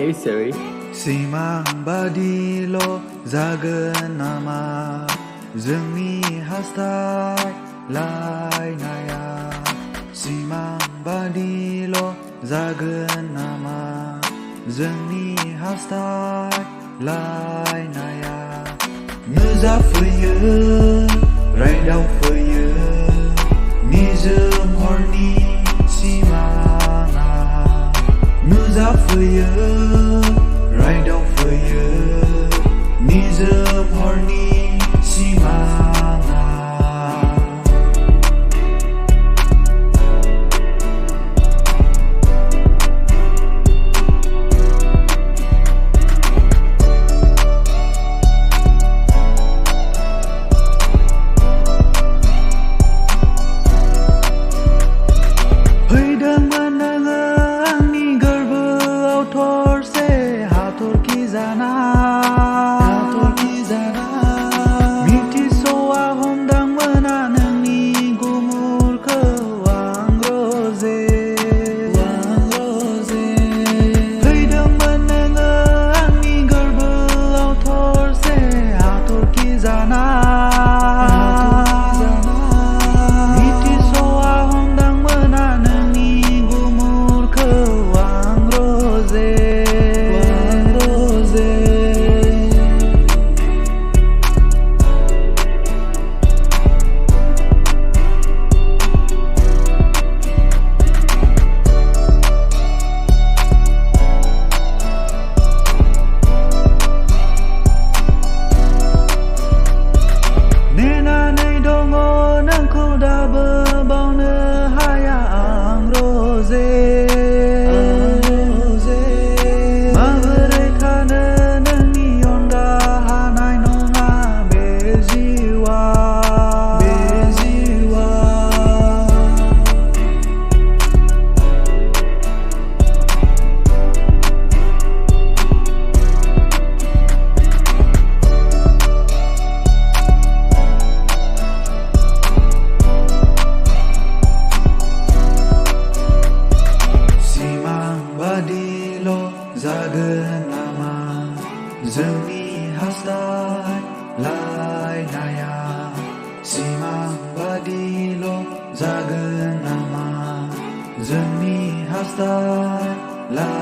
Okay, Siri. Simang Badilo zagen nama जोंनि हास्थायलायनाया Simang Badilo जागोन नामा जोंनि हास्थायलायनाया नुजाफैयो रायदावफैयो निजोम हरनि सिमाङा नुजाफैयो रायदावफैयो निजोम हरनि सिमाङा फैदोंमोन नोङो आंनि गोरबोआव थरसे हाथरखि जाना मिथिस'आ हमदांमोना नोंनि गुमुरखौ आं रजे फैदोंमोन नोङो आंनि गोरबोआव थरसे हाथरखि जाना नेनानै दङ नोंखौ दाबो बावनो हाया आं रजे माबोरै थानो नोंनि अनगा हानाय नङा बे जिउआ Badilo जागोन नामा जोंनि हास्थायलायनाया Simang Badilo जागोन नामा जोंनि हास्थायलायनाया